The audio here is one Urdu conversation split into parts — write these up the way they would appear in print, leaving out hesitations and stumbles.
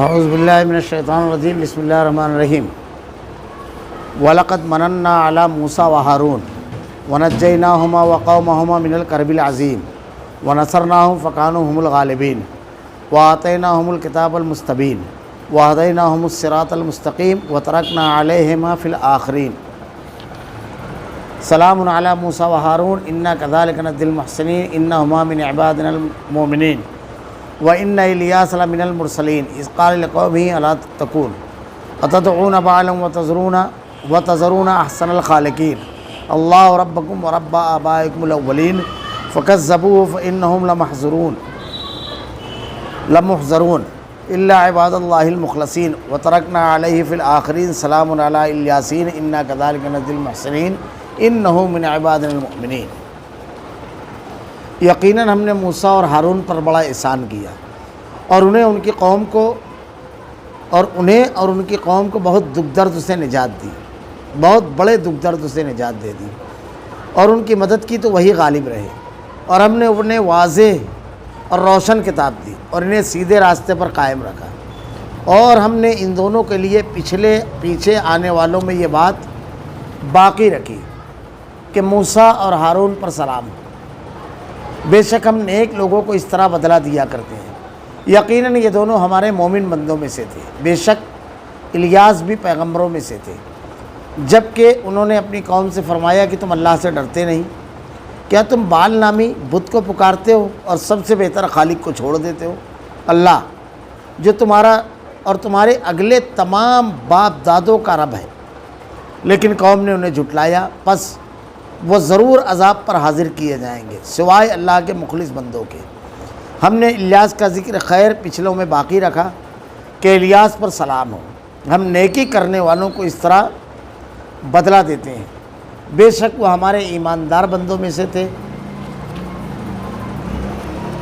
اعوذ باللہ من الشیطان الرجیم بسم اللہ الرحمن الرحیم وَلَقَدْ مَنَنَّا عَلَى مُوسَى وَهَارُونَ وَنَجَّيْنَاهُمَا وَقَوْمَهُمَا مِنَ الْكَرْبِ الْعَظِيمِ وَنَصَرْنَاهُمْ فَكَانُوا هُمُ الْغَالِبِينَ وَآتَيْنَاهُمُ الْكِتَابَ الْمُسْتَبِينَ وَهَدَيْنَاهُمُ الصِّرَاطَ الْمُسْتَقِيمَ وَتَرَكْنَا عَلَيْهِمَا فِي الْآخِرِينَ سلام علی موسیٰ وہارون انا کذالک نجزی المحسنین انہما من عبادنا المؤمنین وان الیاس لمن المرسلین اذ قال لقومه الا تتقون اتدعون بعلا وتذرون احسن الخالقین اللہ ربکم ورب آبائکم الاولین فکذبوه فانہم لمحضرون الا عباد اللہ المخلصین وترکنا علیہ فی الآخرین سلام علی الیاسین انا کذالک نجزی المحسنین انہو من عبادنا المؤمنین۔ یقیناً ہم نے موسیٰ اور ہارون پر بڑا احسان کیا اور انہیں اور ان کی قوم کو بہت دکھ درد سے نجات دی، بہت بڑے دکھ درد سے نجات دے دی اور ان کی مدد کی تو وہی غالب رہے، اور ہم نے انہیں واضح اور روشن کتاب دی اور انہیں سیدھے راستے پر قائم رکھا، اور ہم نے ان دونوں کے لیے پیچھے آنے والوں میں یہ بات باقی رکھی کہ موسیٰ اور ہارون پر سلام ہو۔ بے شک ہم نیک لوگوں کو اس طرح بدلہ دیا کرتے ہیں، یقیناً یہ دونوں ہمارے مومن بندوں میں سے تھے۔ بے شک الیاس بھی پیغمبروں میں سے تھے، جبکہ انہوں نے اپنی قوم سے فرمایا کہ تم اللہ سے ڈرتے نہیں، کیا تم بال نامی بت کو پکارتے ہو اور سب سے بہتر خالق کو چھوڑ دیتے ہو، اللہ جو تمہارا اور تمہارے اگلے تمام باپ دادوں کا رب ہے۔ لیکن قوم نے انہیں جھٹلایا، پس وہ ضرور عذاب پر حاضر کیے جائیں گے سوائے اللہ کے مخلص بندوں کے۔ ہم نے الیاس کا ذکر خیر پچھلوں میں باقی رکھا کہ الیاس پر سلام ہو، ہم نیکی کرنے والوں کو اس طرح بدلہ دیتے ہیں، بے شک وہ ہمارے ایماندار بندوں میں سے تھے۔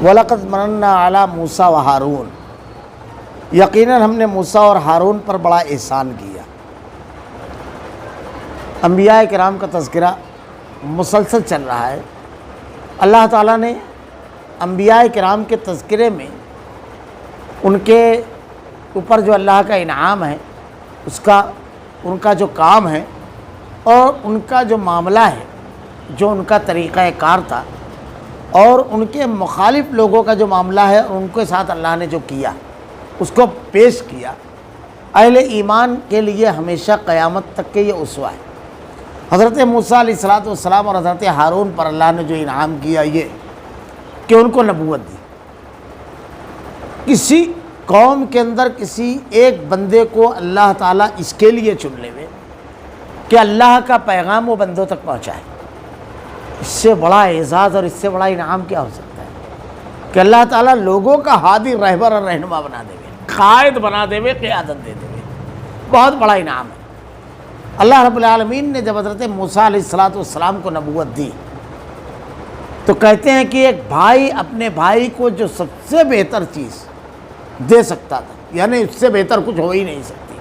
وَلَقَدْ مَنَنَّا عَلَى مُوسَى وَهَارُونَ یقیناً ہم نے موسیٰ اور ہارون پر بڑا احسان کیا۔ انبیاء کرام کا تذکرہ مسلسل چل رہا ہے۔ اللہ تعالیٰ نے انبیاء کرام کے تذکرے میں ان کے اوپر جو اللہ کا انعام ہے، ان کا جو کام ہے اور ان کا جو معاملہ ہے، جو ان کا طریقہ کار تھا، اور ان کے مخالف لوگوں کا جو معاملہ ہے اور ان کے ساتھ اللہ نے جو کیا اس کو پیش کیا، اہل ایمان کے لیے ہمیشہ قیامت تک کے یہ اسوہ ہے۔ حضرت موسیٰ علیہ السلام اور حضرت ہارون پر اللہ نے جو انعام کیا یہ کہ ان کو نبوت دی۔ کسی قوم کے اندر کسی ایک بندے کو اللہ تعالیٰ اس کے لیے چن لے کہ اللہ کا پیغام وہ بندوں تک پہنچائے، اس سے بڑا اعزاز اور اس سے بڑا انعام کیا ہو سکتا ہے کہ اللہ تعالیٰ لوگوں کا ہادی رہبر اور رہنما بنا دے، قائد بنا دے، قیادت دے دے، بہت بڑا انعام ہے۔ اللہ رب العالمین نے جب حضرت موسیٰ علیہ السلام کو نبوت دی تو کہتے ہیں کہ ایک بھائی اپنے بھائی کو جو سب سے بہتر چیز دے سکتا تھا، یعنی اس سے بہتر کچھ ہو ہی نہیں سکتی،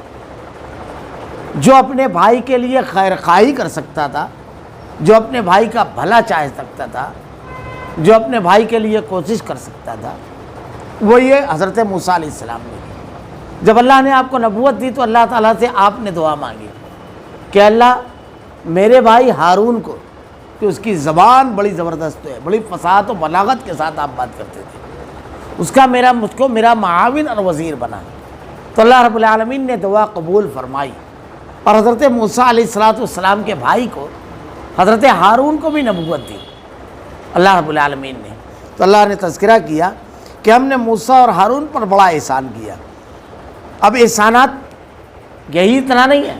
جو اپنے بھائی کے لیے خیر خواہی کر سکتا تھا، جو اپنے بھائی کا بھلا چاہ سکتا تھا، جو اپنے بھائی کے لیے کوشش کر سکتا تھا، وہ یہ حضرت موسیٰ علیہ السلام نے۔ جب اللہ نے آپ کو نبوت دی تو اللہ تعالیٰ سے آپ نے دعا مانگی کہ اللہ میرے بھائی ہارون کو، کہ اس کی زبان بڑی زبردست ہے، بڑی فصاحت و بلاغت کے ساتھ آپ بات کرتے تھے، مجھ کو میرا معاون اور وزیر بنا۔ تو اللہ رب العالمین نے دعا قبول فرمائی اور حضرت موسیٰ علیہ السلام کے بھائی کو، حضرت ہارون کو بھی نبوت دی اللہ رب العالمین نے۔ تو اللہ نے تذکرہ کیا کہ ہم نے موسیٰ اور ہارون پر بڑا احسان کیا۔ اب احسانات یہی اتنا نہیں ہے،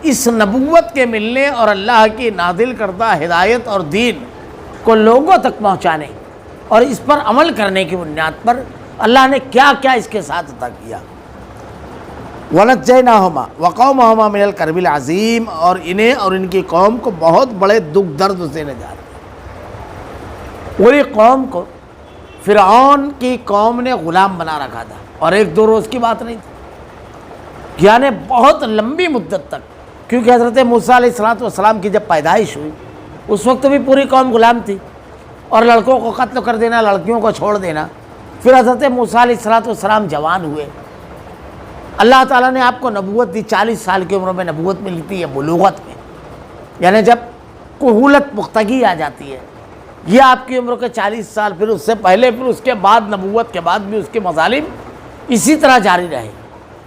اس نبوت کے ملنے اور اللہ کی نازل کردہ ہدایت اور دین کو لوگوں تک پہنچانے اور اس پر عمل کرنے کی بنیاد پر اللہ نے کیا کیا اس کے ساتھ عطا کیا۔ وَنَجَّيْنَاهُمَا وَقَوْمَهُمَا مِنَ الْكَرْبِ الْعَظِيمِ اور انہیں اور ان کی قوم کو بہت بڑے دکھ درد سے نجات دی۔ پوری قوم کو فرعون کی قوم نے غلام بنا رکھا تھا، اور ایک دو روز کی بات نہیں تھی، یعنی بہت لمبی مدت تک، کیونکہ حضرت موسیٰ علیہ السلام کی جب پیدائش ہوئی اس وقت بھی پوری قوم غلام تھی، اور لڑکوں کو قتل کر دینا، لڑکیوں کو چھوڑ دینا۔ پھر حضرت موسیٰ علیہ السلام جوان ہوئے اللہ تعالیٰ نے آپ کو نبوت دی، 40 سال کی عمر میں نبوت ملی تھی، یہ بلوغت میں، یعنی جب کہولت پختگی آ جاتی ہے، یہ آپ کی عمر کے 40 سال، پھر اس سے پہلے، پھر اس کے بعد، نبوت کے بعد بھی اس کے مظالم اسی طرح جاری رہے،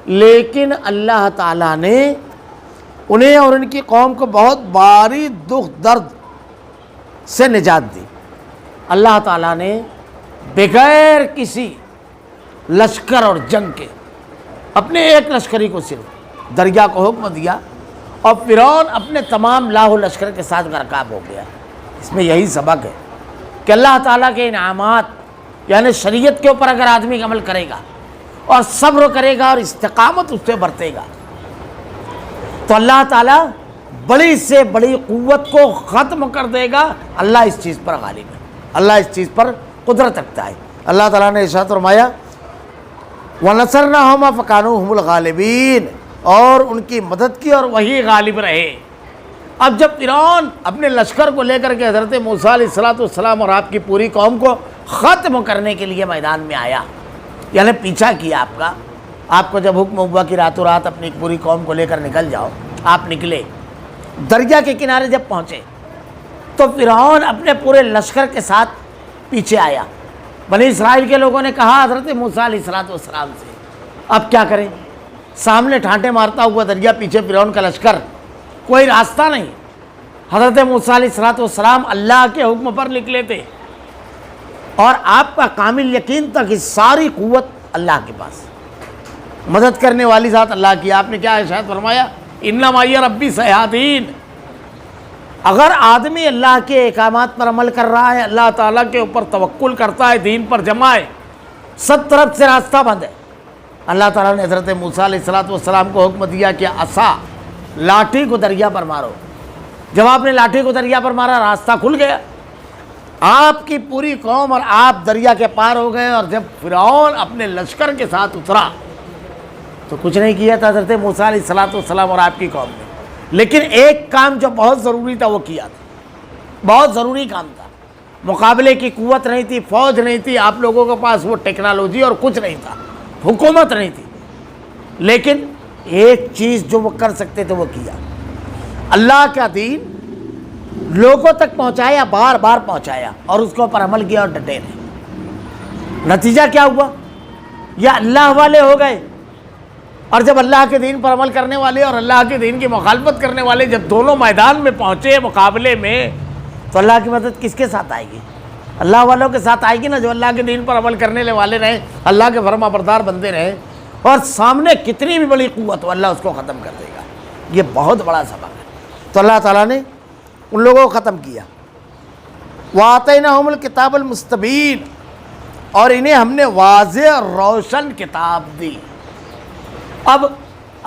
لیکن اللہ تعالیٰ نے انہیں اور ان کی قوم کو بہت باری دکھ درد سے نجات دی۔ اللہ تعالیٰ نے بغیر کسی لشکر اور جنگ کے اپنے ایک لشکری کو صرف دریا کو حکم دیا، اور فرعون اپنے تمام لاہو لشکر کے ساتھ غرقاب ہو گیا۔ اس میں یہی سبق ہے کہ اللہ تعالیٰ کے انعامات، یعنی شریعت کے اوپر اگر آدمی عمل کرے گا اور صبر کرے گا اور استقامت اس سے برتے گا، تو اللہ تعالیٰ بڑی سے بڑی قوت کو ختم کر دے گا۔ اللہ اس چیز پر غالب ہے، اللہ اس چیز پر قدرت رکھتا ہے۔ اللہ تعالیٰ نے ارشاد فرمایا وَنَصَرْنَاهُمْ فَكَانُوا هُمُ الْغَالِبِينَ، اور ان کی مدد کی اور وہی غالب رہے۔ اب جب فرعون اپنے لشکر کو لے کر کے حضرت موسیٰ علیہ السلام اور آپ کی پوری قوم کو ختم کرنے کے لیے میدان میں آیا، یعنی پیچھا کیا آپ کو جب حکم ہوا کہ راتوں رات اپنی پوری قوم کو لے کر نکل جاؤ، آپ نکلے، دریا کے کنارے جب پہنچے تو فرعون اپنے پورے لشکر کے ساتھ پیچھے آیا۔ بنی اسرائیل کے لوگوں نے کہا حضرت موسیٰ علیہ السلام سے اب کیا کریں، سامنے ٹھانٹے مارتا ہوا دریا، پیچھے فرعون کا لشکر، کوئی راستہ نہیں۔ حضرت موسیٰ علیہ السلام اللہ کے حکم پر نکلے تھے، اور آپ کا کامل یقین تھا کہ ساری قوت اللہ کے پاس، مدد کرنے والی ذات اللہ کی۔ آپ نے کیا ارشاد فرمایا، اِنَّ مَعِیَ رَبِّی سَیَہْدِینِ۔ اگر آدمی اللہ کے احکامات پر عمل کر رہا ہے، اللہ تعالیٰ کے اوپر توکل کرتا ہے، دین پر جمع ہے، سب طرف سے راستہ بند ہے۔ اللہ تعالیٰ نے حضرت موسیٰ علیہ السلام کو حکم دیا کہ عصا، لاٹھی کو دریا پر مارو۔ جب آپ نے لاٹھی کو دریا پر مارا، راستہ کھل گیا، آپ کی پوری قوم اور آپ دریا کے پار ہو گئے۔ اور جب فرعون اپنے لشکر کے ساتھ اترا تو کچھ نہیں کیا تھا حضرت موسیٰ علیہ السلام اور آپ کی قوم نے، لیکن ایک کام جو بہت ضروری تھا وہ کیا تھا، بہت ضروری کام تھا۔ مقابلے کی قوت نہیں تھی، فوج نہیں تھی، آپ لوگوں کے پاس وہ ٹیکنالوجی اور کچھ نہیں تھا، حکومت نہیں تھی، لیکن ایک چیز جو وہ کر سکتے تھے وہ کیا، اللہ کا دین لوگوں تک پہنچایا، بار بار پہنچایا، اور اس کے اوپر عمل کیا اور ڈٹے رہے۔ نتیجہ کیا ہوا، یا اللہ والے ہو گئے، اور جب اللہ کے دین پر عمل کرنے والے اور اللہ کے دین کی مخالفت کرنے والے جب دونوں میدان میں پہنچے مقابلے میں، تو اللہ کی مدد کس کے ساتھ آئے گی؟ اللہ والوں کے ساتھ آئے گی نا، جو اللہ کے دین پر عمل کرنے والے رہے، اللہ کے فرما بردار بندے رہے، اور سامنے کتنی بھی بڑی قوت ہو، اللہ اس کو ختم کر دے گا۔ یہ بہت بڑا سبق ہے۔ تو اللہ تعالیٰ نے ان لوگوں کو ختم کیا۔ وَآتَيْنَاهُمُ الْكِتَابَ الْمُسْتَبِينَ، اور انہیں ہم نے واضح اور روشن کتاب دی۔ اب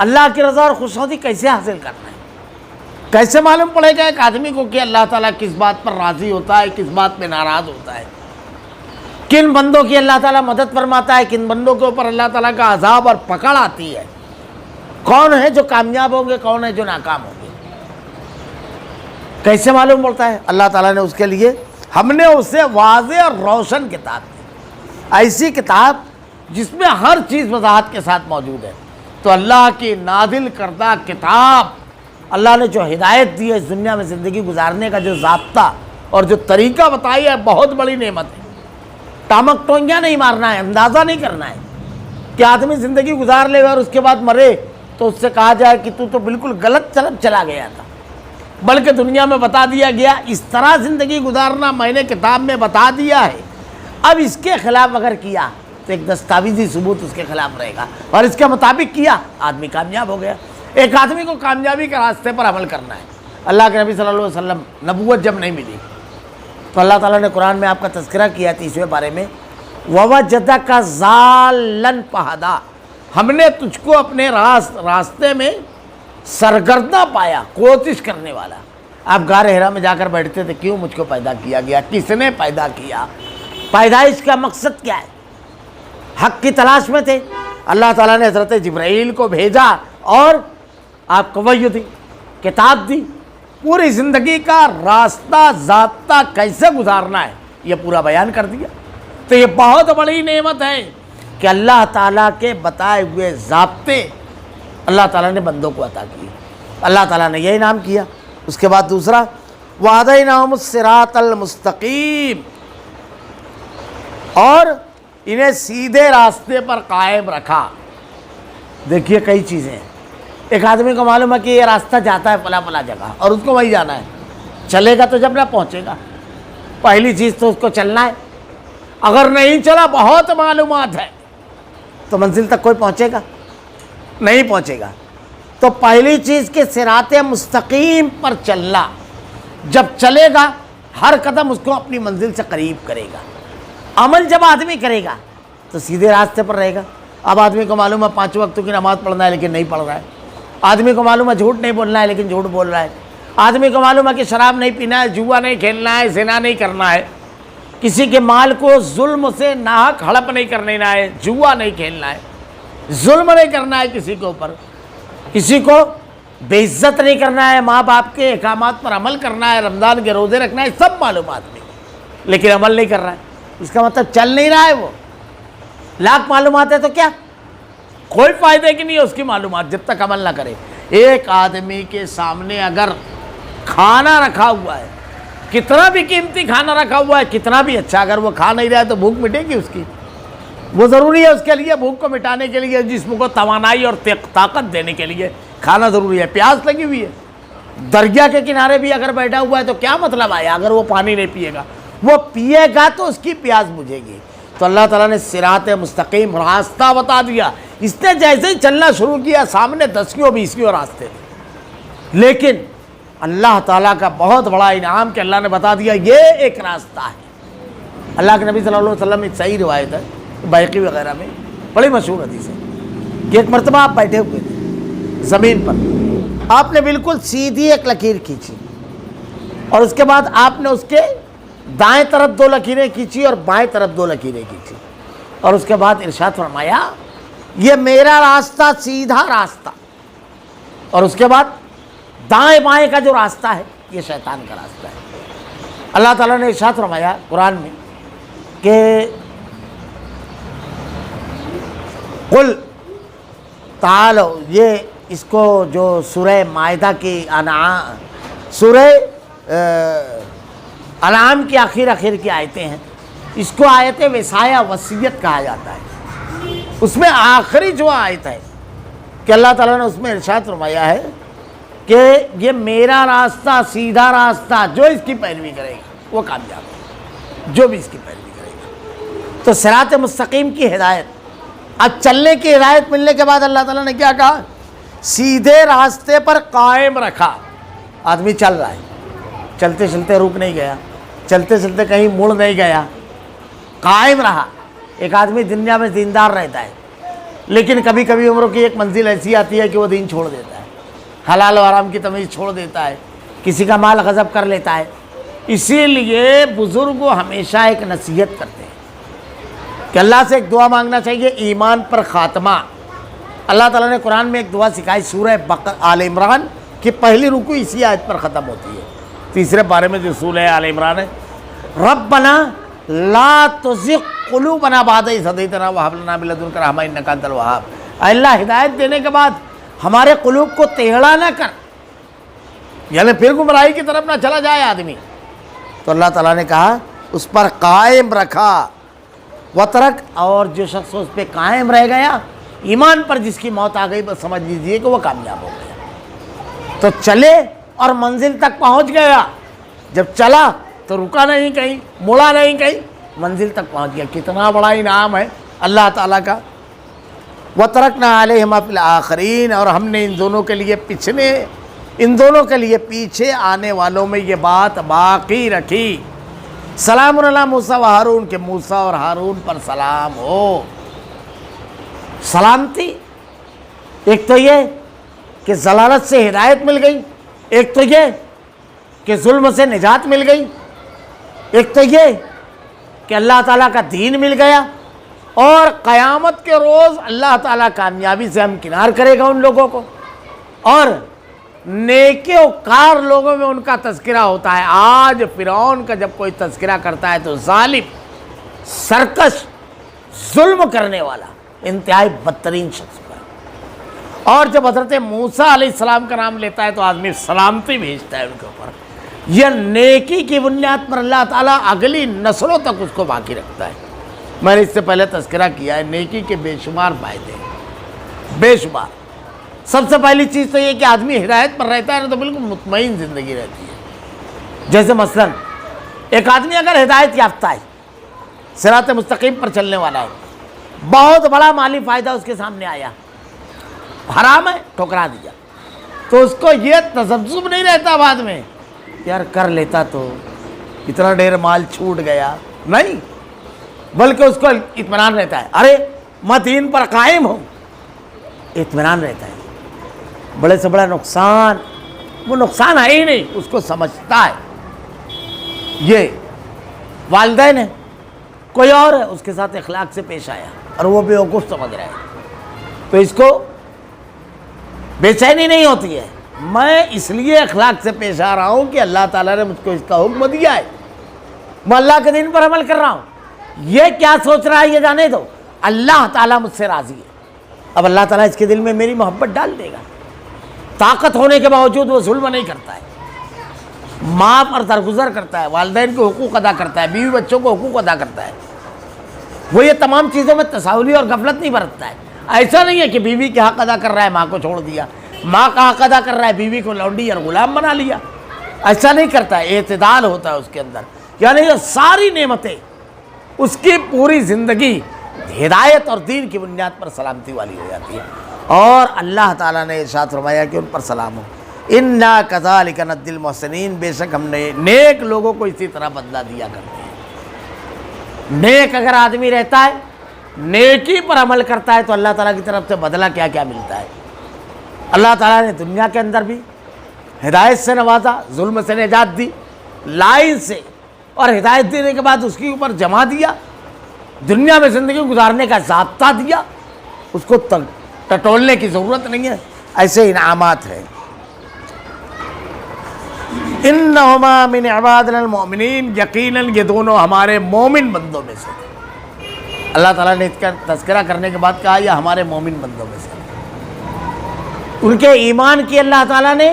اللہ کی رضا اور خوشنودی کیسے حاصل کرنا ہے، کیسے معلوم پڑے گا ایک آدمی کو کہ اللہ تعالیٰ کس بات پر راضی ہوتا ہے، کس بات پہ ناراض ہوتا ہے، کن بندوں کی اللہ تعالیٰ مدد فرماتا ہے، کن بندوں کے اوپر اللہ تعالیٰ کا عذاب اور پکڑ آتی ہے، کون ہے جو کامیاب ہوں گے، کون ہے جو ناکام ہوں گے، کیسے معلوم پڑتا ہے؟ اللہ تعالیٰ نے اس کے لیے ہم نے اسے واضح اور روشن کتاب دی، ایسی کتاب جس میں ہر چیز وضاحت کے ساتھ موجود ہے۔ تو اللہ کی نازل کردہ کتاب، اللہ نے جو ہدایت دی ہے اس دنیا میں زندگی گزارنے کا جو ضابطہ اور جو طریقہ بتائی ہے، بہت بڑی نعمت ہے۔ ٹامک ٹونگیاں نہیں مارنا ہے، اندازہ نہیں کرنا ہے کہ آدمی زندگی گزار لے اور اس کے بعد مرے تو اس سے کہا جائے کہ تو بالکل غلط طرف چلا گیا تھا، بلکہ دنیا میں بتا دیا گیا اس طرح زندگی گزارنا میں نے کتاب میں بتا دیا ہے، اب اس کے خلاف اگر کیا تو ایک دستاویزی ثبوت اس کے خلاف رہے گا، اور اس کے مطابق کیا آدمی کامیاب ہو گیا۔ ایک آدمی کو کامیابی کے راستے پر عمل کرنا ہے۔ اللہ کے نبی صلی اللہ علیہ وسلم نبوت جب نہیں ملی تو اللہ تعالیٰ نے قرآن میں آپ کا تذکرہ کیا 30ویں پارے میں، وَوَجَدَكَ ضَالًّا فَہَدَىٰ، ہم نے تجھ کو اپنے راستے میں سرگرداں پایا، کوشش کرنے والا۔ آپ غار حرا میں جا کر بیٹھتے تھے، کیوں مجھ کو پیدا کیا گیا، کس نے پیدا کیا، پیدائش کا مقصد کیا ہے، حق کی تلاش میں تھے۔ اللہ تعالیٰ نے حضرت جبرائیل کو بھیجا اور آپ کو وحی دی، کتاب دی، پوری زندگی کا راستہ ضابطہ کیسے گزارنا ہے یہ پورا بیان کر دیا۔ تو یہ بہت بڑی نعمت ہے کہ اللہ تعالیٰ کے بتائے ہوئے ضابطے اللہ تعالیٰ نے بندوں کو عطا کیے، اللہ تعالیٰ نے یہ انعام کیا۔ اس کے بعد دوسرا وَهَدَيْنَاهُمُ الصِّرَاطَ الْمُسْتَقِيمَ، اور انہیں سیدھے راستے پر قائم رکھا۔ دیکھیے کئی چیزیں ہیں، ایک آدمی کو معلوم ہے کہ یہ راستہ جاتا ہے فلاں فلاں جگہ اور اس کو وہیں جانا ہے، چلے گا تو جب نہ پہنچے گا، پہلی چیز تو اس کو چلنا ہے، اگر نہیں چلا بہت معلومات ہے تو منزل تک کوئی پہنچے گا نہیں پہنچے گا۔ تو پہلی چیز کہ صراط مستقیم پر چلنا، جب چلے گا ہر قدم اس کو اپنی منزل سے قریب کرے گا۔ عمل جب آدمی کرے گا تو سیدھے راستے پر رہے گا۔ اب آدمی کو معلوم ہے 5 وقتوں کی نماز پڑھنا ہے لیکن نہیں پڑھ رہا ہے، آدمی کو معلوم ہے جھوٹ نہیں بولنا ہے لیکن جھوٹ بول رہا ہے، آدمی کو معلوم ہے کہ شراب نہیں پینا ہے، جوا نہیں کھیلنا ہے، زنا نہیں کرنا ہے، کسی کے مال کو ظلم سے ناحق ہڑپ نہیں کرنا ہے، جوا نہیں کھیلنا ہے، ظلم نہیں کرنا ہے کسی کے اوپر، کسی کو بے عزت نہیں کرنا ہے، ماں باپ کے احکامات پر عمل کرنا ہے، رمضان کے روزے رکھنا ہے، سب معلومات نہیں، لیکن عمل نہیں کر رہا ہے، اس کا مطلب چل نہیں رہا ہے۔ وہ لاکھ معلومات ہے تو کیا، کوئی فائدہ کی نہیں ہے اس کی معلومات جب تک عمل نہ کرے۔ ایک آدمی کے سامنے اگر کھانا رکھا ہوا ہے، کتنا بھی قیمتی کھانا رکھا ہوا ہے، کتنا بھی اچھا، اگر وہ کھا نہیں رہا ہے تو بھوک مٹے گی اس کی؟ وہ ضروری ہے اس کے لیے، بھوک کو مٹانے کے لیے، جسم کو توانائی اور طاقت دینے کے لیے کھانا ضروری ہے۔ پیاس لگی ہوئی ہے، دریا کے کنارے بھی اگر بیٹھا ہوا ہے تو کیا مطلب آیا اگر وہ پانی نہیں پیے گا؟ وہ پیے گا تو اس کی پیاس بجھے گی۔ تو اللہ تعالیٰ نے صراط مستقیم راستہ بتا دیا، اس نے جیسے ہی چلنا شروع کیا سامنے 10 20 راستے تھے، لیکن اللہ تعالیٰ کا بہت بڑا انعام کہ اللہ نے بتا دیا یہ ایک راستہ ہے۔ اللہ کے نبی صلی اللہ علیہ وسلم ایک صحیح روایت ہے بیہقی وغیرہ میں، بڑی مشہور حدیث ہے کہ ایک مرتبہ آپ بیٹھے ہوئے تھے زمین پر، آپ نے بالکل سیدھی ایک لکیر کھینچی اور اس کے بعد آپ نے اس کے دائیں طرف 2 لکیریں کھینچی اور بائیں طرف 2 لکیریں کھینچی، اور اس کے بعد ارشاد فرمایا یہ میرا راستہ سیدھا راستہ، اور اس کے بعد دائیں بائیں کا جو راستہ ہے یہ شیطان کا راستہ ہے۔ اللہ تعالیٰ نے ارشاد فرمایا قرآن میں کہ قل تعالو، یہ اس کو جو سورہ مائدہ کی سورہ انعام کی آخر کی آیتیں ہیں، اس کو آیت وصایہ وصیت کہا جاتا ہے۔ اس میں آخری جو آیت ہے کہ اللہ تعالیٰ نے اس میں ارشاد فرمایا ہے کہ یہ میرا راستہ سیدھا راستہ، جو اس کی پیروی کرے گا وہ کامیاب ہے، جو بھی اس کی پیروی کرے گا۔ تو صراط مستقیم کی ہدایت، اب چلنے کی ہدایت ملنے کے بعد اللہ تعالیٰ نے کیا کہا؟ سیدھے راستے پر قائم رکھا۔ آدمی چل رہا ہے، چلتے چلتے رک نہیں گیا، چلتے چلتے کہیں مڑ نہیں گیا، قائم رہا۔ ایک آدمی دنیا میں دیندار رہتا ہے لیکن کبھی کبھی عمروں کی ایک منزل ایسی آتی ہے کہ وہ دین چھوڑ دیتا ہے، حلال و حرام کی تمیز چھوڑ دیتا ہے، کسی کا مال غصب کر لیتا ہے۔ اسی لیے بزرگ ہمیشہ ایک نصیحت کرتے ہیں کہ اللہ سے ایک دعا مانگنا چاہیے ایمان پر خاتمہ۔ اللہ تعالیٰ نے قرآن میں ایک دعا سکھائی، سورہ آل عمران کی پہلی رکوع اسی آیت پر ختم ہوتی ہے، 3 پارے میں جو سورہ آل عمران ہے، ربنا لا تزغ قلوبنا بعد اذ ہدیتنا وہب لنا من لدنک رحمۃ انک انت الوہاب۔ اے اللہ ہدایت دینے کے بعد ہمارے قلوب کو ٹیڑھا نہ کر، یعنی پھر گمراہی کی طرف نہ چلا جائے آدمی۔ تو اللہ تعالیٰ نے کہا اس پر قائم رکھا، وترک، اور جو شخص اس پہ قائم رہ گیا، ایمان پر جس کی موت آ گئی، بس سمجھ لیجیے کہ وہ کامیاب ہو گیا۔ تو چلے اور منزل تک پہنچ گیا، جب چلا تو رکا نہیں کہیں، مڑا نہیں کہیں، منزل تک پہنچ گیا۔ کتنا بڑا انعام ہے اللہ تعالیٰ کا۔ وَتَرَكْنَا عَلَيْهِمَا فِي الْآخِرِينَ، اور ہم نے ان دونوں کے لیے پیچھے آنے والوں میں یہ بات باقی رکھی۔ سلام علی موسیٰ و ہارون، کہ موسیٰ اور ہارون پر سلام ہو۔ سلامتی، ایک تو یہ کہ ضلالت سے ہدایت مل گئی، ایک تو یہ کہ ظلم سے نجات مل گئی، ایک تو یہ کہ اللہ تعالیٰ کا دین مل گیا، اور قیامت کے روز اللہ تعالیٰ کامیابی سے ہمکنار کرے گا ان لوگوں کو، اور نیک و کار لوگوں میں ان کا تذکرہ ہوتا ہے۔ آج فرعون کا جب کوئی تذکرہ کرتا ہے تو ظالم، سرکش، ظلم کرنے والا انتہائی بدترین شخص کا۔ اور جب حضرت موسیٰ علیہ السلام کا نام لیتا ہے تو آدمی سلامتی بھیجتا ہے ان کے اوپر۔ یہ نیکی کی بنیاد پر اللہ تعالیٰ اگلی نسلوں تک اس کو باقی رکھتا ہے۔ میں نے اس سے پہلے تذکرہ کیا ہے، نیکی کے بے شمار فائدے ہیں، بے شمار۔ سب سے پہلی چیز تو یہ کہ آدمی ہدایت پر رہتا ہے نا تو بالکل مطمئن زندگی رہتی ہے۔ جیسے مثلا ایک آدمی اگر ہدایت یافتہ ہے، صراط مستقیم پر چلنے والا ہے، بہت بڑا مالی فائدہ اس کے سامنے آیا، حرام ہے ٹھکرا دیا، تو اس کو یہ تذبذب نہیں رہتا بعد میں یار کر لیتا تو اتنا ڈیر مال چھوٹ گیا، نہیں، بلکہ اس کو اطمینان رہتا ہے، ارے میں دین پر قائم ہوں، اطمینان رہتا ہے۔ بڑے سے بڑا نقصان وہ نقصان ہے ہی نہیں، اس کو سمجھتا ہے۔ یہ والدین ہے، کوئی اور ہے، اس کے ساتھ اخلاق سے پیش آیا اور وہ بیوقوف سمجھ رہا ہے، تو اس کو بے چینی نہیں ہوتی ہے، میں اس لیے اخلاق سے پیش آ رہا ہوں کہ اللہ تعالیٰ نے مجھ کو اس کا حکم دیا ہے، میں اللہ کے دین پر عمل کر رہا ہوں، یہ کیا سوچ رہا ہے یہ جانے دو، اللہ تعالیٰ مجھ سے راضی ہے۔ اب اللہ تعالیٰ اس کے دل میں میری محبت ڈال دے گا، طاقت ہونے کے باوجود وہ ظلم نہیں کرتا ہے، ماں پر درگزر کرتا ہے، والدین کے حقوق ادا کرتا ہے، بیوی بچوں کو حقوق ادا کرتا ہے، وہ یہ تمام چیزوں میں تساہلی اور غفلت نہیں برتتا ہے۔ ایسا نہیں ہے کہ بیوی کے حق ادا کر رہا ہے ماں کو چھوڑ دیا، ماں کا حق ادا کر رہا ہے بیوی کو لونڈی اور غلام بنا لیا، ایسا نہیں کرتا ہے، اعتدال ہوتا ہے اس کے اندر، یعنی یہ ساری نعمتیں اس کی پوری زندگی ہدایت اور دین کی بنیاد پر سلامتی والی ہو جاتی ہے۔ اور اللہ تعالیٰ نے ارشاد فرمایا کہ ان پر سلام ہو، اِنَّا كَذَلِكَ نَجْزِي الْمُحْسِنِينَ، بے شک ہم نے نیک لوگوں کو اسی طرح بدلہ دیا کرتے ہیں۔ نیک اگر آدمی رہتا ہے، نیکی پر عمل کرتا ہے تو اللہ تعالیٰ کی طرف سے بدلہ کیا کیا ملتا ہے۔ اللہ تعالیٰ نے دنیا کے اندر بھی ہدایت سے نوازا، ظلم سے نجات دی، لائن سے، اور ہدایت دینے کے بعد اس کے اوپر جمع دیا، دنیا میں زندگی گزارنے کا ضابطہ دیا، اس کو ٹٹولنے کی ضرورت نہیں ہے، ایسے انعامات ہیں۔ اِنَّهُمَا مِنْ عِبَادِنَا الْمُؤْمِنِينَ، یقیناً یہ دونوں ہمارے مومن بندوں میں سے تھے۔ اللہ تعالیٰ نے اس کا تذکرہ کرنے کے بعد کہا یہ ہمارے مومن بندوں میں سے، ان کے ایمان کی اللہ تعالیٰ نے،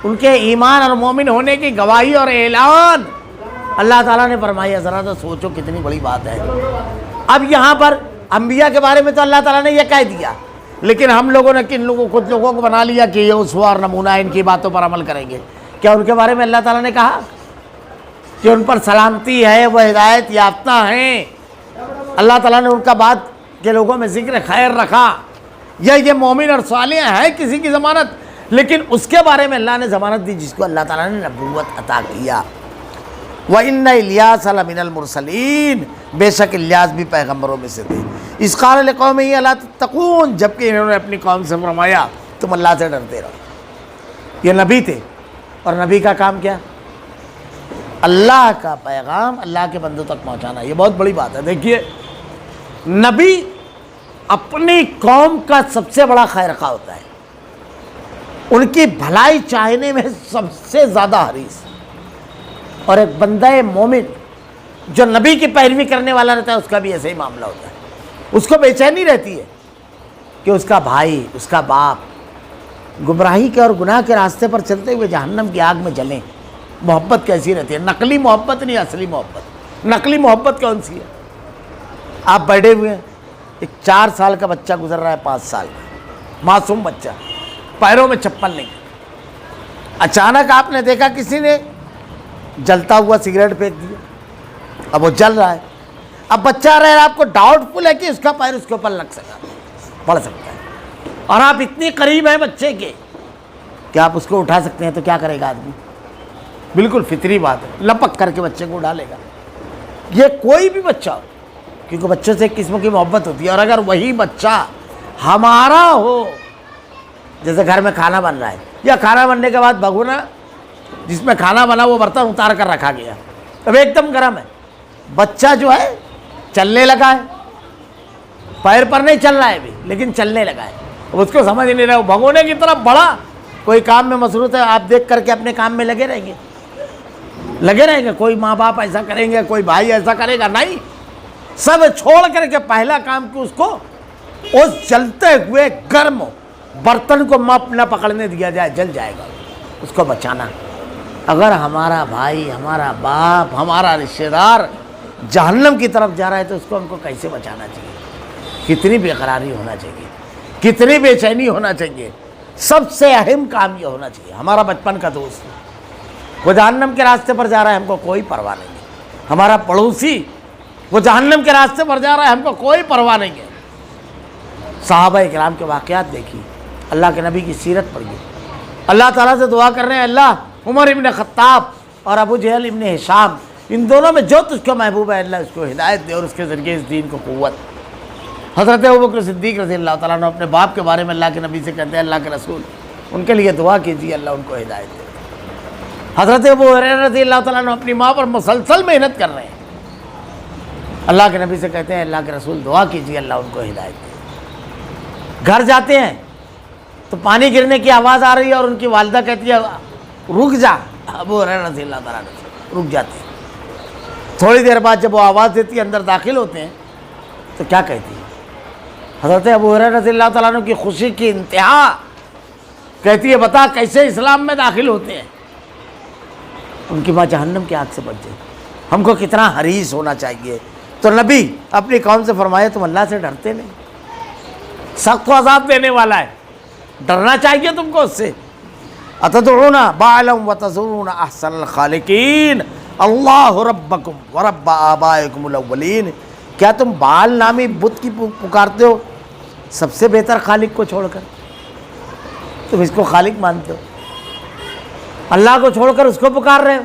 ان کے ایمان اور مومن ہونے کی گواہی اور اعلان اللہ تعالیٰ نے فرمایا۔ ذرا تو سوچو کتنی بڑی بات ہے۔ اب یہاں پر انبیاء کے بارے میں تو اللہ تعالیٰ نے یہ کہہ دیا، لیکن ہم لوگوں نے کچھ لوگوں کو بنا لیا کہ یہ اسوہ اور نمونہ ان کی باتوں پر عمل کریں گے۔ کیا ان کے بارے میں اللہ تعالیٰ نے کہا کہ ان پر سلامتی ہے، وہ ہدایت یافتہ ہیں؟ اللہ تعالیٰ نے ان کا بات کے لوگوں میں ذکر خیر رکھا، یا یہ مومن اور صالح ہے کسی کی ضمانت، لیکن اس کے بارے میں اللہ نے ضمانت دی جس کو اللہ تعالیٰ نے نبوت عطا کیا۔ وَإِنَّ إِلْيَاسَ لَمِنَ الْمُرْسَلِينَ، بے شک الیاس بھی پیغمبروں میں سے تھے۔ اِذْ قَالَ لِقَوْمِهِ أَلَا تَتَّقُونَ، جبکہ انہوں نے اپنی قوم سے فرمایا تم اللہ سے ڈرتے رہو۔ یہ نبی تھے، اور نبی کا کام کیا؟ اللہ کا پیغام اللہ کے بندوں تک پہنچانا، یہ بہت بڑی بات ہے۔ دیکھیے نبی اپنی قوم کا سب سے بڑا خیر خواہ ہوتا ہے، ان کی بھلائی چاہنے میں سب سے زیادہ حریص، اور ایک بندہ مومن جو نبی کی پیروی کرنے والا رہتا ہے اس کا بھی ایسے ہی معاملہ ہوتا ہے۔ اس کو بے چینی رہتی ہے کہ اس کا بھائی، اس کا باپ گمراہی کے اور گناہ کے راستے پر چلتے ہوئے جہنم کی آگ میں جلیں۔ محبت کیسی رہتی ہے؟ نقلی محبت نہیں، اصلی محبت۔ نقلی محبت کون سی ہے؟ آپ بیٹھے ہوئے ہیں، ایک 4 سال کا بچہ گزر رہا ہے، 5 سال کا معصوم بچہ، پیروں میں چپل نہیں، اچانک آپ نے دیکھا کسی نے جلتا ہوا سگریٹ پھینک دیا، اب وہ جل رہا ہے، اب بچہ رہ رہا ہے، آپ کو ڈاؤٹ فل ہے کہ اس کا پیر اس کے اوپر لگ سکتا ہے، پڑ سکتا ہے، اور آپ اتنی قریب ہیں بچے کے کہ آپ اس کو اٹھا سکتے ہیں، تو کیا کرے گا آدمی؟ بالکل فطری بات ہے، لپک کر کے بچے کو اٹھا لے گا۔ یہ کوئی بھی بچہ ہو، کیونکہ بچوں سے ایک قسم کی محبت ہوتی ہے، اور اگر وہی بچہ ہمارا ہو، جیسے گھر میں کھانا بن رہا ہے، یا کھانا بننے کے بعد بھگونا جس میں کھانا بنا وہ برتن اتار کر رکھا گیا، اب ایک دم گرم ہے، بچہ جو ہے چلنے لگا ہے، پیر پر نہیں چل رہا ہے ابھی لیکن چلنے لگا ہے، اب اس کو سمجھ نہیں رہا، وہ بھگونے کی طرف بڑا کوئی کام میں مصروف ہے، آپ دیکھ کر کے اپنے کام میں لگے رہیں گے، کوئی ماں باپ ایسا کریں گے، کوئی بھائی ایسا کرے گا؟ نہیں، سب چھوڑ کر کے پہلا کام کہ اس کو اس جلتے ہوئے گرم برتن کو نہ پکڑنے دیا جائے، جل جائے گا، اس کو بچانا۔ اگر ہمارا بھائی، ہمارا باپ، ہمارا رشتہ دار جہنم کی طرف جا رہا ہے تو اس کو ہم کو کیسے بچانا چاہیے؟ کتنی بے قراری ہونا چاہیے، کتنی بے چینی ہونا چاہیے۔ سب سے اہم کام یہ ہونا چاہیے، ہمارا بچپن کا دوست وہ جہنم کے راستے پر جا رہا ہے، ہم کو کوئی پرواہ نہیں ہے۔ ہمارا پڑوسی وہ جہنم کے راستے پر جا رہا ہے، ہم کو کوئی پرواہ نہیں ہے۔ صحابہ کرام کے واقعات دیکھیے، اللہ کے نبی کی سیرت پڑھیے۔ اللہ تعالیٰ سے دعا کر رہے ہیں، اللہ عمر ابن خطاب اور ابو جہل ابن ہشام، ان دونوں میں جو تجھ کو محبوب ہے اللہ اس کو ہدایت دے اور اس کے ذریعے اس دین کو قوت۔ حضرت ابوبکر صدیق رضی اللہ تعالیٰ عنہ اپنے باپ کے بارے میں اللہ کے نبی سے کہتے ہیں، اللہ کے رسول ان کے لیے دعا کیجیے اللہ ان کو ہدایت دے۔ حضرت ابو ہریرہ رضی اللہ تعالیٰ عنہ اپنی ماں پر مسلسل محنت کر رہے ہیں، اللہ کے نبی سے کہتے ہیں اللہ کے رسول دعا کیجیے اللہ ان کو ہدایت دے۔ گھر جاتے ہیں تو پانی گرنے کی آواز آ رہی ہے اور ان کی والدہ کہتی ہے رک جا، ابو ہریرہ رضی اللہ تعالیٰ عنہ رک جاتے ہیں۔ تھوڑی دیر بعد جب وہ آواز دیتی ہے اندر داخل ہوتے ہیں تو کیا کہتی ہے؟ حضرت ابو ہریرہ رضی اللہ تعالیٰ عنہ کی خوشی کی انتہا، کہتی ہے بتا کیسے اسلام میں داخل ہوتے ہیں؟ ان کی ماں جہنم کی آگ سے بچ جائے۔ ہم کو کتنا حریص ہونا چاہیے۔ تو نبی اپنی قوم سے فرمایا تم اللہ سے ڈرتے نہیں، سخت عذاب دینے والا ہے، ڈرنا چاہیے تم کو اس سے۔ اتدعون بعلا وتذرون احسن الخالقین اللہ ربکم ورب آبائکم الاولین، کیا تم بعل نامی بت کی پکارتے ہو سب سے بہتر خالق کو چھوڑ کر؟ تم اس کو خالق مانتے ہو، اللہ کو چھوڑ کر اس کو پکار رہے ہو۔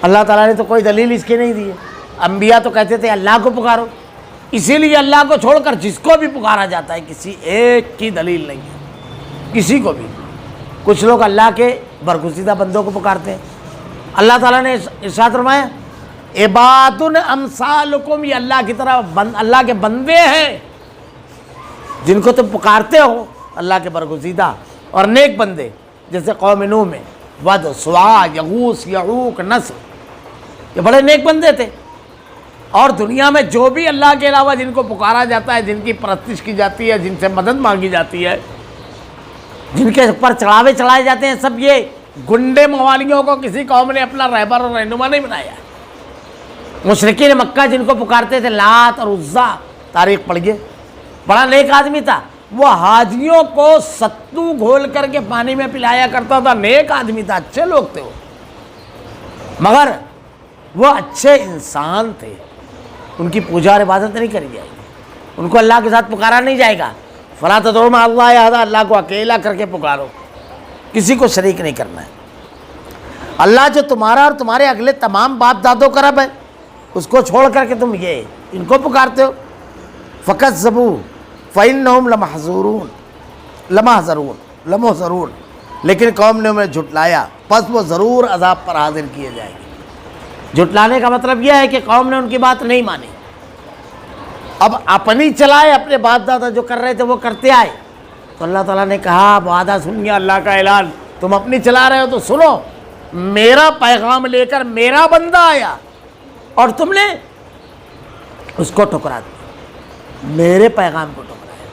اللہ تعالیٰ نے تو کوئی دلیل اس کی نہیں دی ہے۔ انبیاء تو کہتے تھے اللہ کو پکارو، اسی لیے اللہ کو چھوڑ کر جس کو بھی پکارا جاتا ہے کسی ایک کی دلیل نہیں ہے، کسی کو بھی۔ کچھ لوگ اللہ کے برگزیدہ بندوں کو پکارتے ہیں۔ اللہ تعالیٰ نے ارشاد فرمایا عباد امثالکم، یہ اللہ کی طرح اللہ کے بندے ہیں جن کو تم پکارتے ہو، اللہ کے برگزیدہ اور نیک بندے، جیسے قوم نوح میں ود، سواع، یغوث، یعوق، نصر، یہ بڑے نیک بندے تھے۔ اور دنیا میں جو بھی اللہ کے علاوہ جن کو پکارا جاتا ہے، جن کی پرستش کی جاتی ہے، جن سے مدد مانگی جاتی ہے، جن کے پر چڑھاوے چڑھائے جاتے ہیں، سب یہ گنڈے موالیوں کو کسی قوم نے اپنا رہبر اور رہنما نہیں بنایا ہے۔ مشرکین مکہ جن کو پکارتے تھے لات اور عزا، تاریخ پڑھیے، بڑا نیک آدمی تھا، وہ حاجیوں کو ستو گھول کر کے پانی میں پلایا کرتا تھا، نیک آدمی تھا، اچھے لوگ تھے وہ، مگر وہ اچھے انسان تھے، ان کی پوجا اور عبادت نہیں کری جائے گی، ان کو اللہ کے ساتھ پکارا نہیں جائے گا۔ فلا تدعوا مع اللہ احد، اللہ کو اکیلا کر کے پکارو، کسی کو شریک نہیں کرنا ہے۔ اللہ جو تمہارا اور تمہارے اگلے تمام باپ دادوں کا رب ہے، اس کو چھوڑ کر کے تم یہ ان کو پکارتے ہو۔ فکذبوا فإنہم لمحضرون، لیکن قوم نے انہیں جھٹلایا، پس وہ ضرور عذاب پر حاضر کیے جائیں گے۔ جھٹلانے کا مطلب یہ ہے کہ قوم نے ان کی بات نہیں مانی، اب اپنی چلائے، اپنے باپ دادا جو کر رہے تھے وہ کرتے آئے، تو اللہ تعالیٰ نے کہا وعدہ سن گیا اللہ کا اعلان، تم اپنی چلا رہے ہو تو سنو، میرا پیغام لے کر میرا بندہ آیا اور تم نے اس کو ٹھکرا دیا، میرے پیغام کو ٹھکرایا،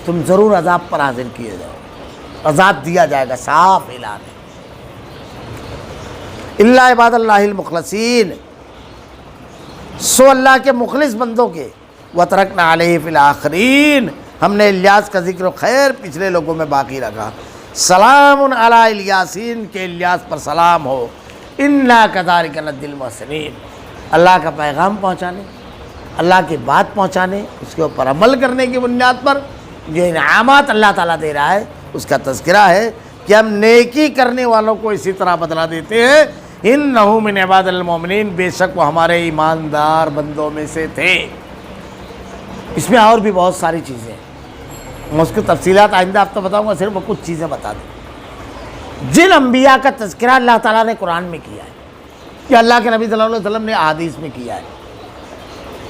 تم ضرور عذاب پر حاضر کیے جاؤ، عذاب دیا جائے گا، صاف اعلان ہے۔ الا عباد اللہ المخلصین، سو اللہ کے مخلص بندوں کے، وترکنا علیہ فی الآخرین، ہم نے الیاس کا ذکر و خیر پچھلے لوگوں میں باقی رکھا۔ سلام علی الیاسین، کہ الیاس پر سلام ہو، انا کذالک نجزی المحسنین، اللہ کا پیغام پہنچانے، اللہ کی بات پہنچانے، اس کے اوپر عمل کرنے کی بنیاد پر جو انعامات اللہ تعالیٰ دے رہا ہے اس کا تذکرہ ہے کہ ہم نیکی کرنے والوں کو اسی طرح بدلا دیتے ہیں۔ انہ من عباد المومنین، بے شک وہ ہمارے ایماندار بندوں میں سے تھے۔ اس میں اور بھی بہت ساری چیزیں ہیں، میں اس کی تفصیلات آئندہ آپ تو بتاؤں گا، صرف وہ کچھ چیزیں بتا دوں۔ جن انبیاء کا تذکرہ اللہ تعالیٰ نے قرآن میں کیا ہے، کہ اللہ کے نبی صلی اللہ علیہ وسلم نے احادیث میں کیا ہے،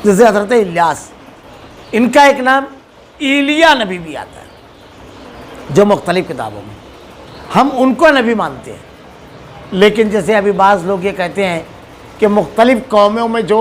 جیسے حضرت الیاس، ان کا ایک نام ایلیا نبی بھی آتا ہے جو مختلف کتابوں میں، ہم ان کو نبی مانتے ہیں، لیکن جیسے ابھی بعض لوگ یہ کہتے ہیں کہ مختلف قوموں میں جو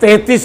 33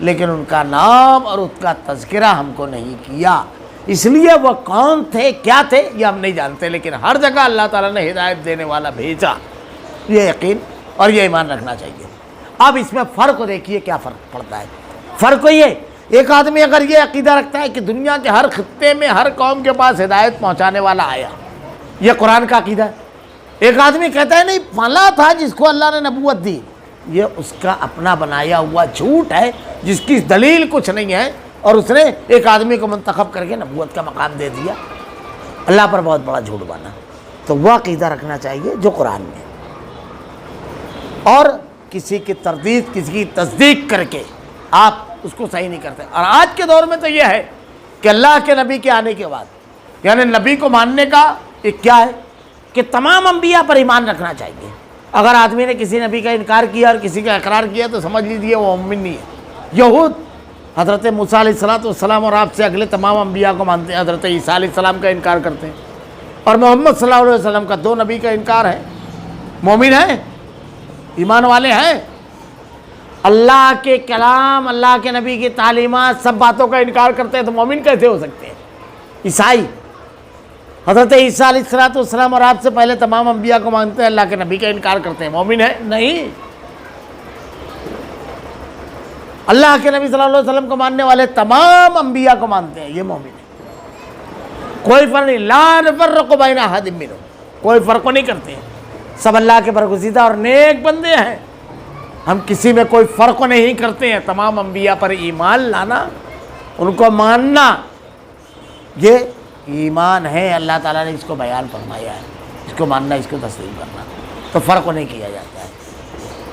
لیکن ان کا نام اور ان کا تذکرہ ہم کو نہیں کیا، اس لیے وہ کون تھے کیا تھے یہ ہم نہیں جانتے، لیکن ہر جگہ اللہ تعالیٰ نے ہدایت دینے والا بھیجا، یہ یقین اور یہ ایمان رکھنا چاہیے۔ اب اس میں فرق دیکھیے کیا فرق پڑتا ہے۔ فرق یہ، ایک آدمی اگر یہ عقیدہ رکھتا ہے کہ دنیا کے ہر خطے میں ہر قوم کے پاس ہدایت پہنچانے والا آیا، یہ قرآن کا عقیدہ ہے۔ ایک آدمی کہتا ہے نہیں فلاں تھا جس کو اللہ نے نبوت دی، یہ اس کا اپنا بنایا ہوا جھوٹ ہے جس کی دلیل کچھ نہیں ہے، اور اس نے ایک آدمی کو منتخب کر کے نبوت کا مقام دے دیا، اللہ پر بہت بڑا جھوٹ بانا۔ تو وہ عقیدہ رکھنا چاہیے جو قرآن میں، اور کسی کی تردید کسی کی تصدیق کر کے آپ اس کو صحیح نہیں کرتے۔ اور آج کے دور میں تو یہ ہے کہ اللہ کے نبی کے آنے کے بعد، یعنی نبی کو ماننے کا ایک کیا ہے کہ تمام انبیاء پر ایمان رکھنا چاہیے۔ اگر آدمی نے کسی نبی کا انکار کیا اور کسی کا اقرار کیا تو سمجھ لیجیے وہ مومن نہیں ہے۔ یہود حضرت موسیٰ علیہ السلام اور آپ سے اگلے تمام انبیاء کو مانتے ہیں، حضرت عیسیٰ علیہ السلام کا انکار کرتے ہیں، اور محمد صلی اللہ علیہ وسلم کا 2 نبی کا انکار ہے۔ مومن ہیں، ایمان والے ہیں؟ اللہ کے کلام، اللہ کے نبی کی تعلیمات، سب باتوں کا انکار کرتے ہیں تو مومن کیسے ہو سکتے ہیں؟ عیسائی حضرت عیسیٰ علیہ السلام اور آپ سے پہلے تمام انبیاء کو مانتے ہیں، اللہ کے نبی کا انکار کرتے ہیں، مومن ہے؟ نہیں۔ اللہ کے نبی صلی اللہ علیہ وسلم کو ماننے والے تمام انبیاء کو مانتے ہیں، یہ مومن ہے۔ کوئی فرق نہیں، لا نفرق بین احد منہم، کوئی فرق نہیں کرتے ہیں، سب اللہ کے برگزیدہ اور نیک بندے ہیں، ہم کسی میں کوئی فرق نہیں کرتے ہیں۔ تمام انبیاء پر ایمان لانا، ان کو ماننا، یہ ایمان ہے، اللہ تعالیٰ نے اس کو بیان فرمایا ہے، اس کو ماننا، اس کو تسلیم کرنا، تو فرق نہیں کیا جاتا ہے۔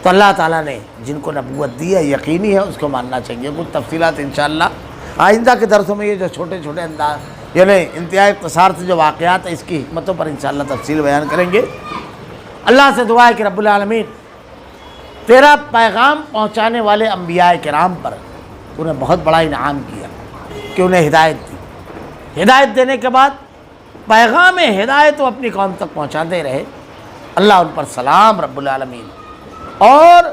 تو اللہ تعالیٰ نے جن کو نبوت دی ہے یقینی ہے اس کو ماننا چاہیے۔ کچھ تفصیلات انشاءاللہ آئندہ کے درسوں میں یہ جو چھوٹے چھوٹے انداز یعنی انتہائی اختصار سے جو واقعات ہیں اس کی حکمتوں پر انشاءاللہ تفصیل بیان کریں گے۔ اللہ سے دعا ہے کہ رب العالمین تیرا پیغام پہنچانے والے انبیاء کرام پر انہیں بہت بڑا انعام کیا کہ انہیں ہدایت دی، ہدایت دینے کے بعد پیغام ہدایت وہ اپنی قوم تک پہنچاتے رہے۔ اللہ ان پر سلام رب العالمین۔ اور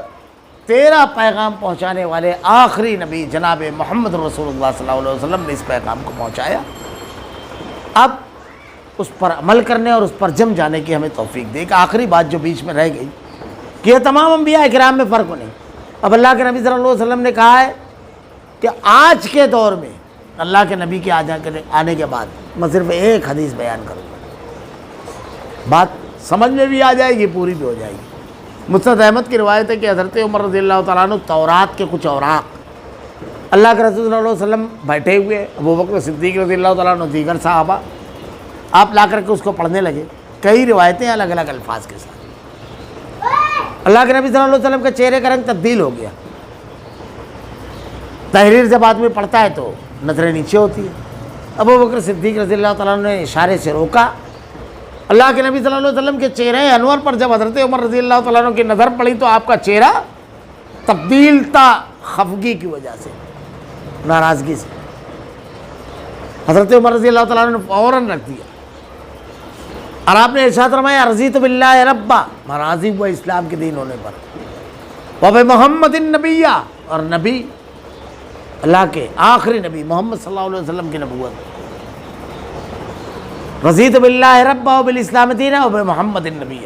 تیرا پیغام پہنچانے والے آخری نبی جناب محمد رسول اللہ صلی اللہ علیہ وسلم نے اس پیغام کو پہنچایا، اب اس پر عمل کرنے اور اس پر جم جانے کی ہمیں توفیق دے۔ ایک آخری بات جو بیچ میں رہ گئی کہ یہ تمام انبیاء کرام میں فرق نہیں۔ اب اللہ کے نبی صلی اللہ علیہ وسلم نے کہا ہے کہ آج کے دور میں اللہ کے نبی کے آنے کے بعد میں صرف ایک حدیث بیان کروں گا، بات سمجھ میں بھی آ جائے گی، پوری بھی ہو جائے گی۔ مسند احمد کی روایت ہے کہ حضرت عمر رضی اللہ تعالیٰ عنہ تورات کے کچھ اوراق اللہ کے رسول صلی اللہ علیہ وسلم بیٹھے ہوئے، ابو بکر صدیق رضی اللہ تعالیٰ عنہ دیگر صحابہ، آپ لا کر کے اس کو پڑھنے لگے، کئی روایتیں الگ الگ الفاظ کے ساتھ۔ اللہ کے نبی صلی اللہ علیہ وسلم کے چہرے کا رنگ تبدیل ہو گیا۔ تحریر جب آدمی پڑھتا ہے تو نظریں نیچے ہوتی ہے۔ ابو بکر صدیق رضی اللہ تعالیٰ عنہ نے اشارے سے روکا۔ اللہ کے نبی صلی اللہ علیہ وسلم کے چہرے انور پر جب حضرت عمر رضی اللہ تعالیٰ عنہ کی نظر پڑی تو آپ کا چہرہ تبدیل تھا خفگی کی وجہ سے، ناراضگی سے۔ حضرت عمر رضی اللہ تعالیٰ عنہ نے فوراً رکھ دیا اور آپ نے ارشاد فرمایا رضیت باللہ ربا، میں راضی ہوا اسلام کے دین ہونے پر، وبمحمد النبی، اور نبی اللہ کے آخری نبی محمد صلی اللہ علیہ وسلم کی نبوت، رضیت باللہ ربا وبالاسلام دینا وبمحمد النبی،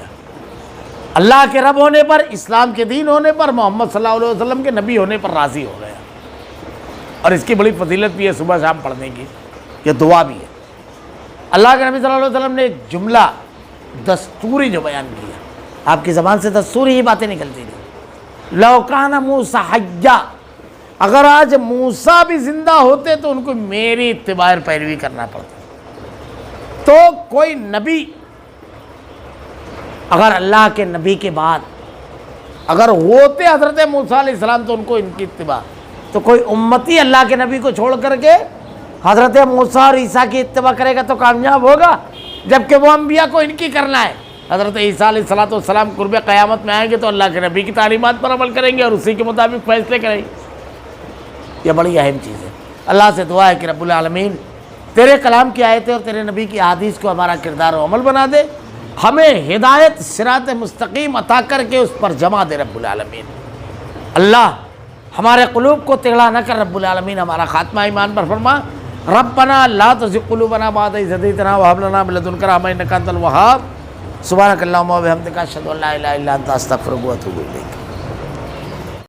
اللہ کے رب ہونے پر، اسلام کے دین ہونے پر، محمد صلی اللہ علیہ وسلم کے نبی ہونے پر راضی ہو گیا۔ اور اس کی بڑی فضیلت بھی ہے صبح شام پڑھنے کی، یہ دعا بھی ہے۔ اللہ کے نبی صلی اللہ علیہ وسلم نے ایک جملہ دستوری جو بیان کیا، آپ کی زبان سے دستوری ہی باتیں نکلتی تھیں، لو کان موسیٰ حیا، اگر آج موسیٰ بھی زندہ ہوتے تو ان کو میری اتباع پیروی کرنا پڑتا۔ تو کوئی نبی اگر اللہ کے نبی کے بعد اگر ہوتے حضرت موسیٰ علیہ السلام تو ان کو ان کی اتباع، تو کوئی امتی اللہ کے نبی کو چھوڑ کر کے حضرت موسیٰ اور عیسیٰ کی اتباع کرے گا تو کامیاب ہوگا، جبکہ وہ انبیاء کو ان کی کرنا ہے۔ حضرت عیسیٰ علیہ السلام قرب قیامت میں آئیں گے تو اللہ کے نبی کی تعلیمات پر عمل کریں گے اور اسی کے مطابق فیصلے کریں گے۔ یہ بڑی اہم چیز ہے۔ اللہ سے دعا ہے کہ رب العالمین تیرے کلام کی آیتیں اور تیرے نبی کی احادیث کو ہمارا کردار و عمل بنا دے، ہمیں ہدایت صراط مستقیم عطا کر کے اس پر جمع دے رب العالمین۔ اللہ ہمارے قلوب کو تگڑا نہ کر رب العالمین، ہمارا خاتمہ ایمان پر فرما۔ ربنا لا تزغ قلوبنا بعد إذ هديتنا وهب لنا من لدنك رحمة إنك أنت الوهاب۔ سبحانك اللهم وبحمدك أشهد أن لا إله إلا أنت أستغفرك وأتوب إليك۔